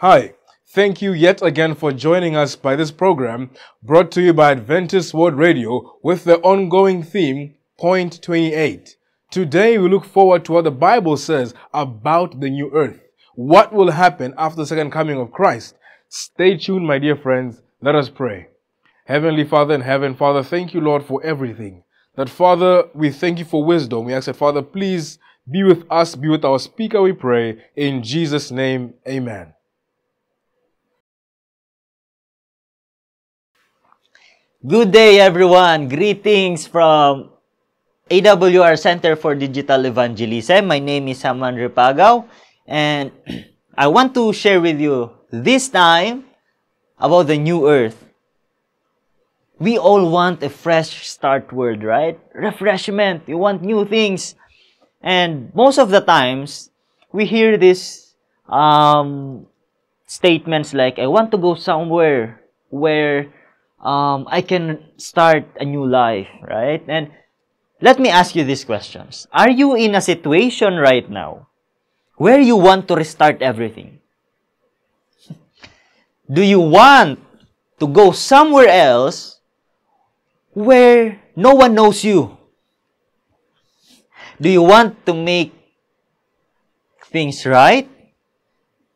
Hi, thank you yet again for joining us by this program brought to you by Adventist World Radio with the ongoing theme, Point 28. Today we look forward to what the Bible says about the new earth. What will happen after the second coming of Christ? Stay tuned, my dear friends. Let us pray. Heavenly Father in heaven, Father, thank you, Lord, for everything. That, Father, we thank you for wisdom. We ask that, Father, please be with us, be with our speaker, we pray. In Jesus' name, amen. Good day, everyone. Greetings from AWR Center for Digital Evangelism. My name is Saman Repagaw, and I want to share with you this time about the new earth. We all want a fresh start world, right? Refreshment. You want new things. And most of the times, we hear these statements like, I want to go somewhere where I can start a new life, right? And let me ask you these questions. Are you in a situation right now where you want to restart everything? Do you want to go somewhere else where no one knows you? Do you want to make things right?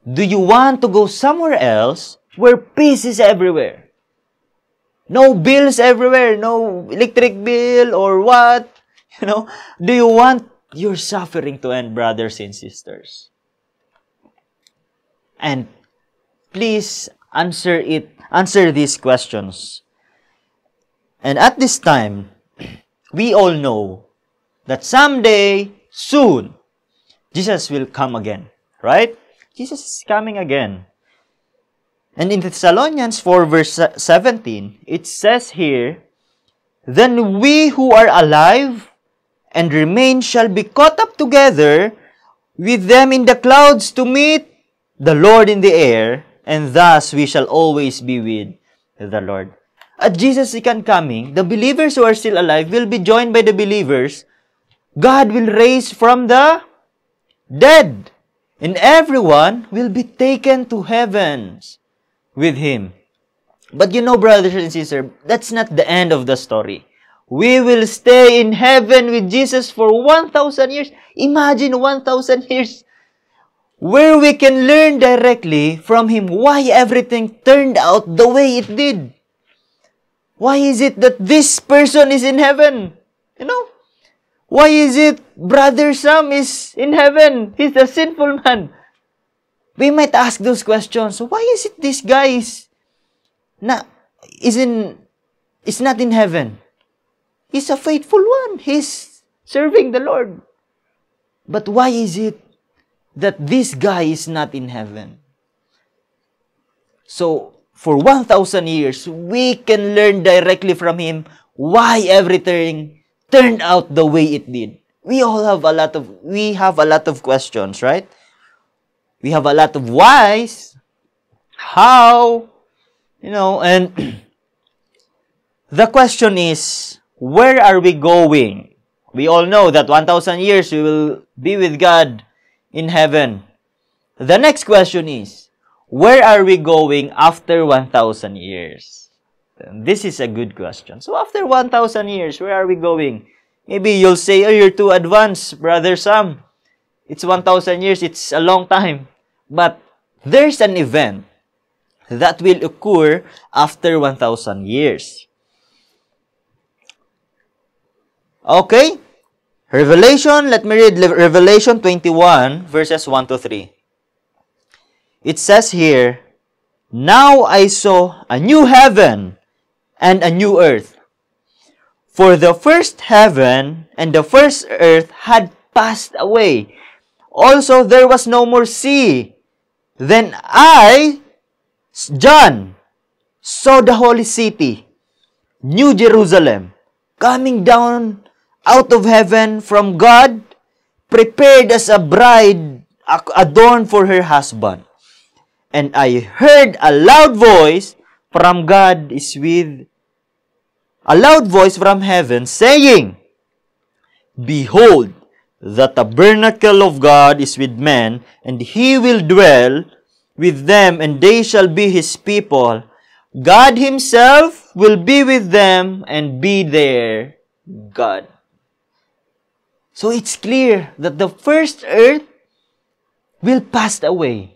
Do you want to go somewhere else where peace is everywhere? No bills everywhere, no electric bill or what? Do you want your suffering to end, brothers and sisters? And please answer these questions. And at this time, we all know that someday, soon, Jesus will come again. Right? Jesus is coming again. And in Thessalonians 4 verse 17, it says here, "Then we who are alive and remain shall be caught up together with them in the clouds to meet the Lord in the air, and thus we shall always be with the Lord." At Jesus' second coming, the believers who are still alive will be joined by the believers. God will raise from the dead, and everyone will be taken to heavens with Him. But brothers and sisters, that's not the end of the story. We will stay in heaven with Jesus for 1,000 years. Imagine 1,000 years where we can learn directly from Him why everything turned out the way it did. Why is it that this person is in heaven? Why is it Brother Sam is in heaven? He's a sinful man. We might ask those questions. Why is it this guy is not in heaven? He's a faithful one. He's serving the Lord. But why is it that this guy is not in heaven? So, for 1,000 years, we can learn directly from Him why everything turned out the way it did. We have a lot of questions, right? We have a lot of whys, how, and the question is, where are we going? We all know that 1,000 years we will be with God in heaven. The next question is, where are we going after 1,000 years? This is a good question. So after 1,000 years, where are we going? Maybe you'll say, "Oh, you're too advanced, Brother Sam. It's 1,000 years. It's a long time." But there's an event that will occur after 1,000 years. Okay? Revelation, let me read Revelation 21, verses 1 to 3. It says here, "Now I saw a new heaven and a new earth. For the first heaven and the first earth had passed away. Also there was no more sea. Then I, John, saw the holy city, New Jerusalem, coming down out of heaven from God, prepared as a bride adorned for her husband. And I heard a loud voice from heaven saying, Behold, the tabernacle of God is with men, and He will dwell with them, and they shall be His people. God Himself will be with them and be their God." So it's clear that the first earth will pass away.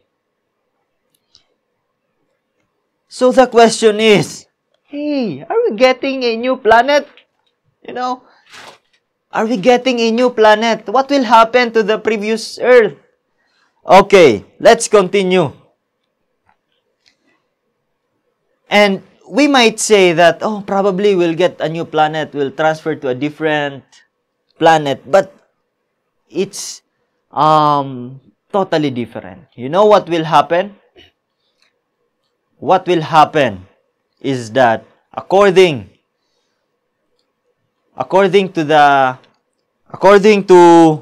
So the question is, hey, are we getting a new planet? Are we getting a new planet? What will happen to the previous earth? Okay, let's continue. And we might say that, probably we'll get a new planet, we'll transfer to a different planet, but it's totally different. You know what will happen? What will happen is that according to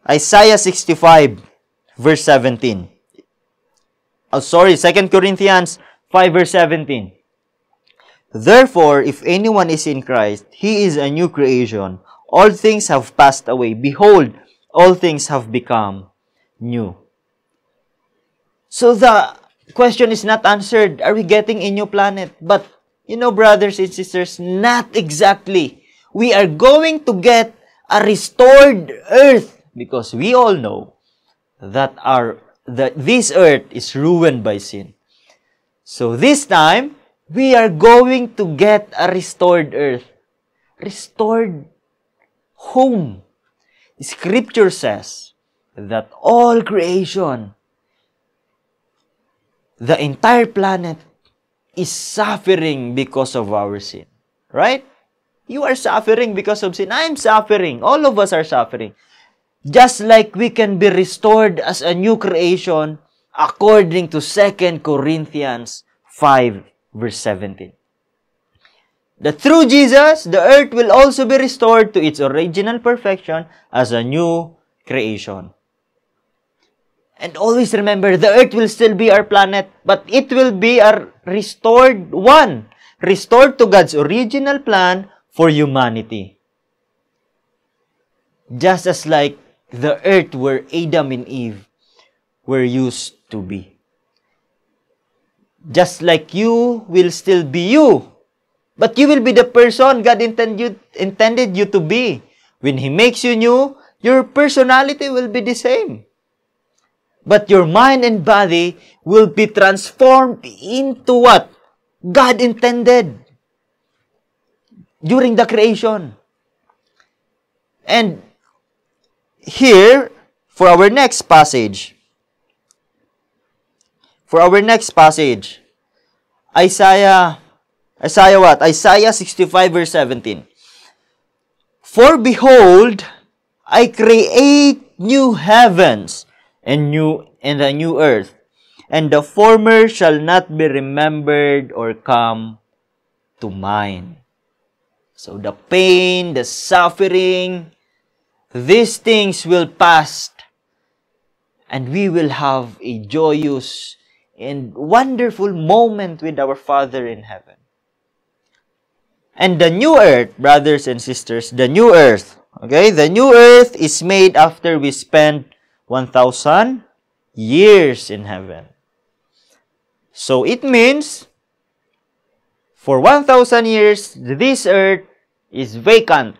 Isaiah 65 verse 17. 2 Corinthians 5 verse 17. Therefore, if anyone is in Christ, he is a new creation. All things have passed away. Behold, all things have become new. So the question is not answered. Are we getting a new planet? But You know, brothers and sisters, not exactly. We are going to get a restored earth because we all know that this earth is ruined by sin. So this time, we are going to get a restored earth. Restored home. Scripture says that all creation, the entire planet, is suffering because of our sin. Right? You are suffering because of sin. I am suffering. All of us are suffering. Just like we can be restored as a new creation according to 2 Corinthians 5 verse 17. That through Jesus, the earth will also be restored to its original perfection as a new creation. And always remember, the earth will still be our planet, but it will be a restored one. Restored to God's original plan for humanity. Just as like the earth where Adam and Eve were used to be. Just like you will still be you. But you will be the person God intended you to be. When He makes you new, your personality will be the same. But your mind and body will be transformed into what God intended during the creation. And here, for our next passage, Isaiah what? Isaiah 65 verse 17. For behold, I create new heavens and a new earth, and the former shall not be remembered or come to mind. So the pain, the suffering, these things will pass, and we will have a joyous and wonderful moment with our Father in heaven. And the new earth, brothers and sisters, the new earth, okay? The new earth is made after we spend 1,000 years in heaven. So it means, for 1,000 years, this earth is vacant.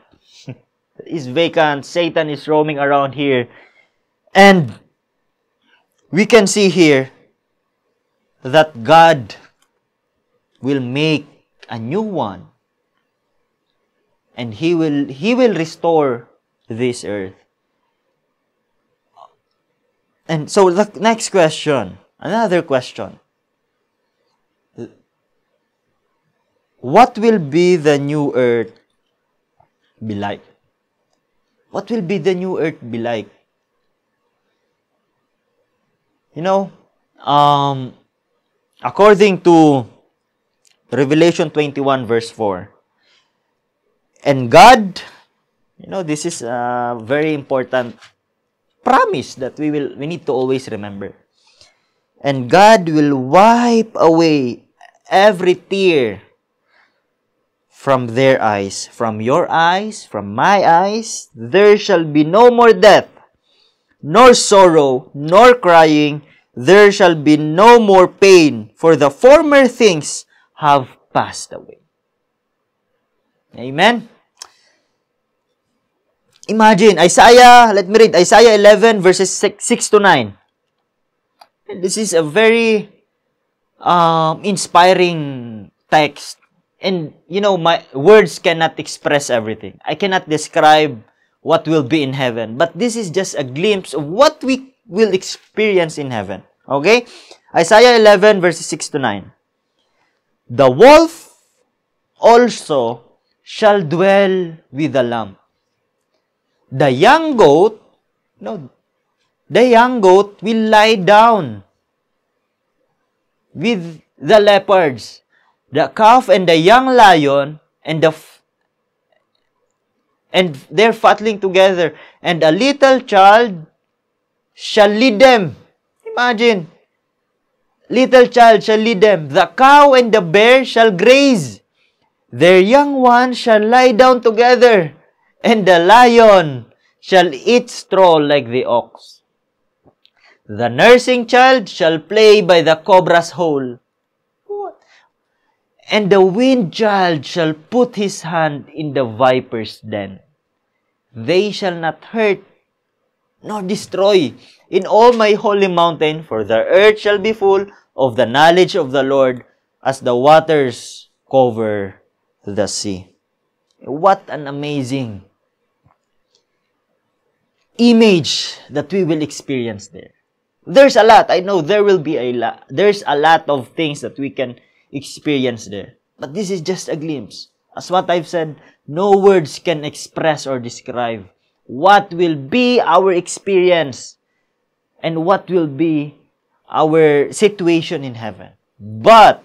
Is vacant. Satan is roaming around here. And we can see here that God will make a new one. And He will restore this earth. And so the next question, another question. What will be the new earth be like? What will be the new earth be like? You know, according to Revelation 21 verse 4, and God, you know, this is a very important promise that we need to always remember. And God will wipe away every tear from their eyes, from your eyes, from my eyes. There shall be no more death, nor sorrow, nor crying. There shall be no more pain, for the former things have passed away. Amen? Imagine, let me read Isaiah 11 verses 6 to 9. This is a very inspiring text. And, you know, my words cannot express everything. I cannot describe what will be in heaven. But this is just a glimpse of what we will experience in heaven. Okay? Isaiah 11 verses 6 to 9. The wolf also shall dwell with the lamb. The young goat will lie down with the leopards. The calf and the young lion and they're fatling together, and a little child shall lead them. Imagine, little child shall lead them. The cow and the bear shall graze. Their young ones shall lie down together, and the lion shall eat straw like the ox. The nursing child shall play by the cobra's hole. What? And the wind child shall put his hand in the viper's den. They shall not hurt nor destroy in all my holy mountain, for the earth shall be full of the knowledge of the Lord as the waters cover the sea. What an amazing image that we will experience there. There's a lot. I know there will be a lot. There's a lot of things that we can experience there. But this is just a glimpse. As what I've said, no words can express or describe what will be our experience and what will be our situation in heaven. But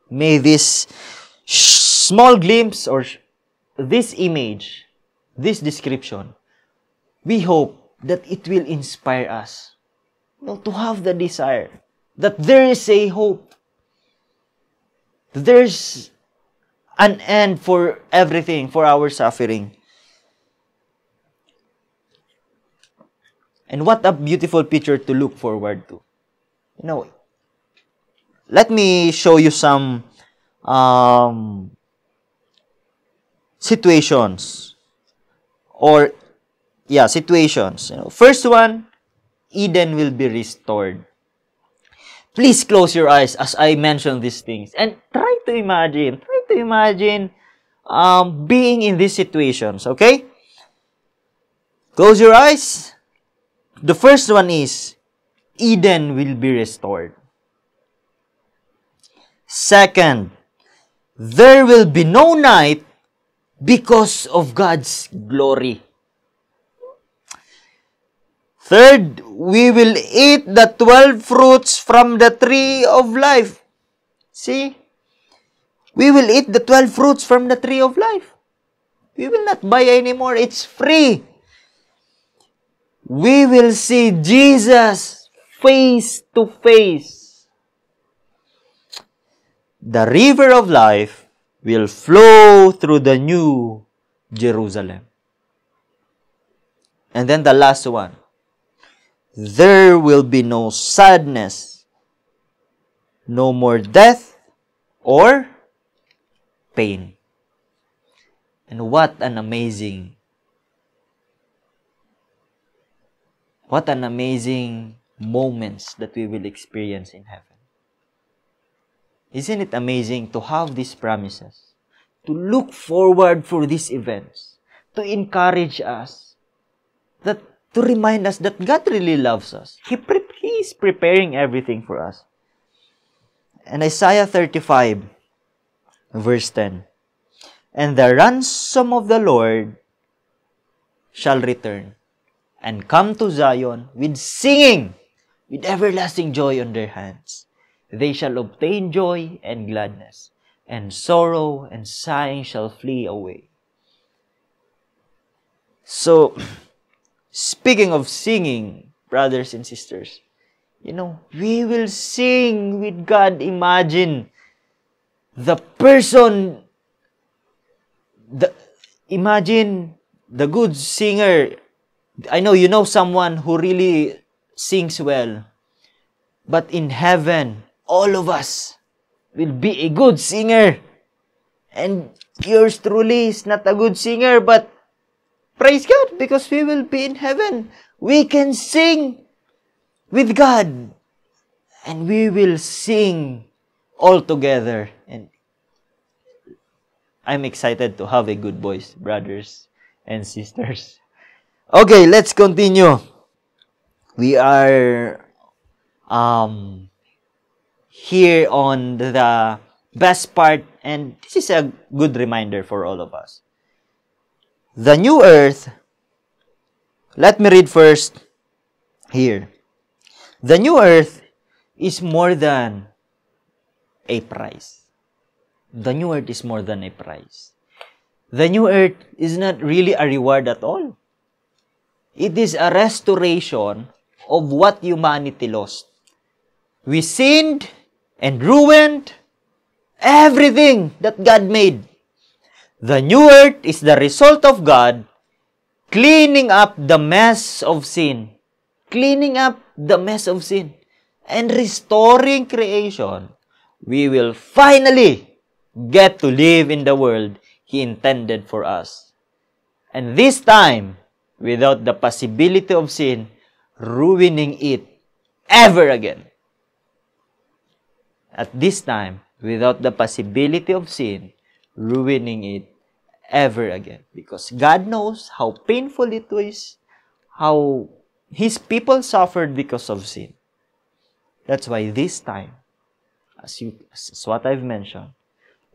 may this small glimpse or this image, this description, we hope that it will inspire us, to have the desire that there is a hope. There's an end for everything, for our suffering. And what a beautiful picture to look forward to. Let me show you some situations. Situations. First one, Eden will be restored. Please close your eyes as I mention these things and try to imagine being in these situations, okay? Close your eyes. The first one is Eden will be restored. Second, there will be no night because of God's glory. Third, we will eat the 12 fruits from the tree of life. See? We will eat the 12 fruits from the tree of life. We will not buy anymore. It's free. We will see Jesus face to face. The river of life will flow through the new Jerusalem. And then the last one. There will be no sadness, no more death or pain. And what an amazing moments that we will experience in heaven. Isn't it amazing to have these promises, to look forward for these events, to encourage us, to remind us that God really loves us. He is preparing everything for us. And Isaiah 35, verse 10. And the ransom of the Lord shall return and come to Zion with singing, with everlasting joy on their hands. They shall obtain joy and gladness, and sorrow and sighing shall flee away. So, speaking of singing, brothers and sisters, we will sing with God. Imagine imagine the good singer. I know you know someone who really sings well. But in heaven, all of us will be a good singer. And yours truly is not a good singer, but praise God, because we will be in heaven. We can sing with God. And we will sing all together. And I'm excited to have a good voice, brothers and sisters. Okay, let's continue. We are here on the best part, and this is a good reminder for all of us. The new earth, let me read first here. The new earth is more than a prize. The new earth is more than a prize. The new earth is not really a reward at all. It is a restoration of what humanity lost. We sinned and ruined everything that God made. The new earth is the result of God cleaning up the mess of sin. Cleaning up the mess of sin. And restoring creation. We will finally get to live in the world He intended for us. And this time, without the possibility of sin ruining it ever again. At this time, without the possibility of sin ruining it ever again. Because God knows how painful it is, how His people suffered because of sin. That's why this time, as what I've mentioned,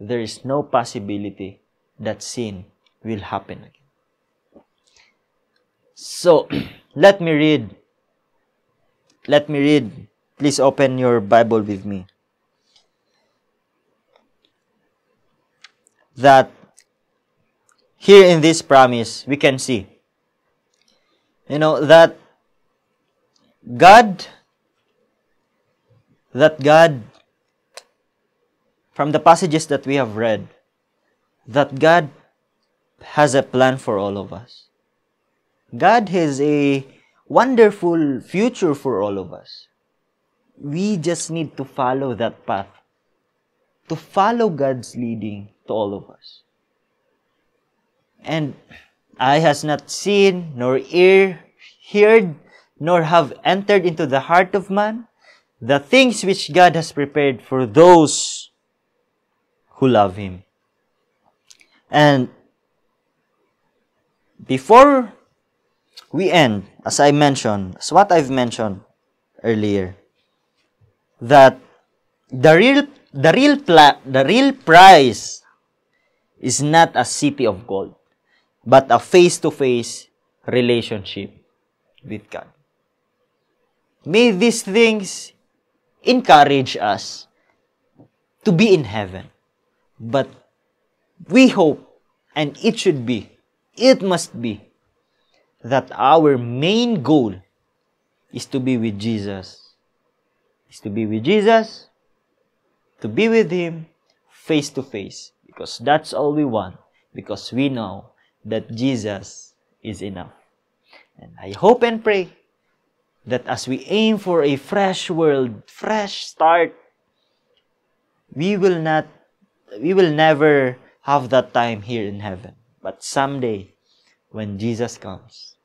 there is no possibility that sin will happen again. So, let me read. Please open your Bible with me. That here in this promise, we can see, that God, from the passages that we have read, that God has a plan for all of us. God has a wonderful future for all of us. We just need to follow that path, to follow God's leading to all of us. And eye has not seen, nor ear heard, nor have entered into the heart of man the things which God has prepared for those who love Him. And before we end, as what I've mentioned earlier, that the real prize is not a city of gold, but a face-to-face relationship with God. May these things encourage us to be in heaven. But we hope, and it must be, that our main goal is to be with Jesus. To be with Him face to face. Because that's all we want. Because we know that Jesus is enough. And I hope and pray that as we aim for a fresh world, fresh start, we will never have that time here in heaven. But someday, when Jesus comes,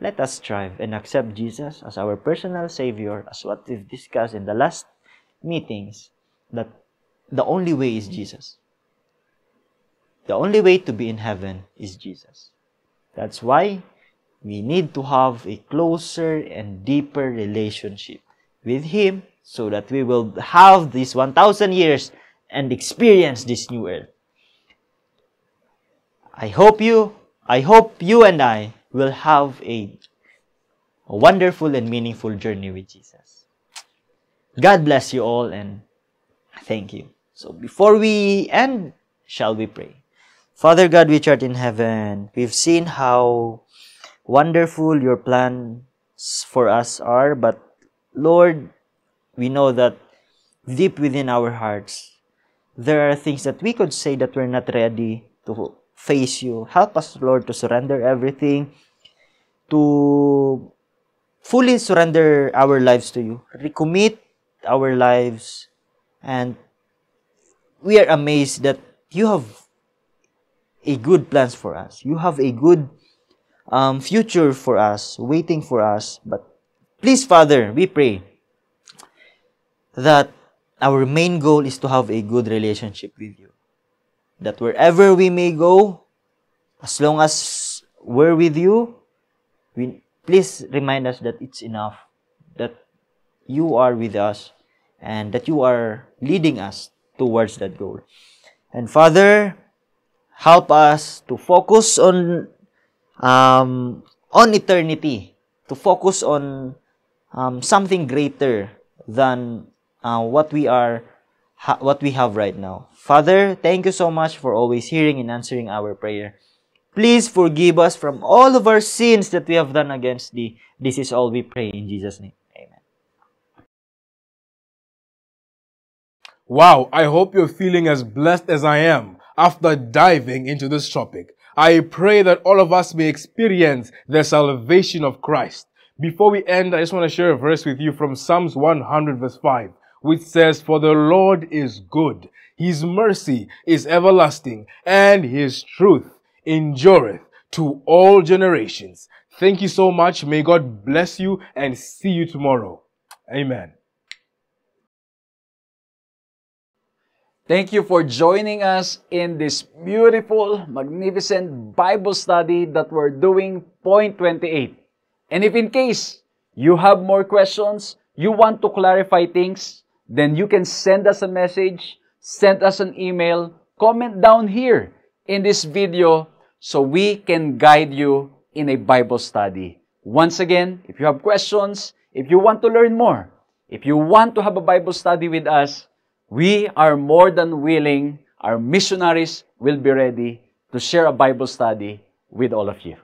let us strive and accept Jesus as our personal Savior, as what we've discussed in the last meetings, that the only way is Jesus. The only way to be in heaven is Jesus. That's why we need to have a closer and deeper relationship with Him so that we will have these 1,000 years and experience this new earth. I hope you and I will have a wonderful and meaningful journey with Jesus. God bless you all and thank you. So before we end, shall we pray? Father God, which art in heaven, we've seen how wonderful your plans for us are, but Lord, we know that deep within our hearts, there are things that we could say that we're not ready to face you. Help us, Lord, to surrender everything, to fully surrender our lives to you, recommit our lives, and we are amazed that you have a good plans for us. You have a good future for us, waiting for us. But please, Father, we pray that our main goal is to have a good relationship with you. That wherever we may go, as long as we're with you, please remind us that it's enough, that you are with us, and that you are leading us towards that goal. And Father, help us to focus on eternity, to focus on something greater than what we have right now. Father, thank you so much for always hearing and answering our prayer. Please forgive us from all of our sins that we have done against Thee. This is all we pray in Jesus' name. Amen. Wow, I hope you're feeling as blessed as I am after diving into this topic. I pray that all of us may experience the salvation of Christ. Before we end, I just want to share a verse with you from Psalms 100 verse 5, which says, "For the Lord is good. His mercy is everlasting, and His truth endureth to all generations. Thank you so much. May God bless you, and see you tomorrow. Amen. Thank you for joining us in this beautiful, magnificent Bible study that we're doing, Point 28. And if in case you have more questions, you want to clarify things, then you can send us a message, send us an email, comment down here in this video so we can guide you in a Bible study. Once again, if you have questions, if you want to learn more, if you want to have a Bible study with us, we are more than willing, our missionaries will be ready to share a Bible study with all of you.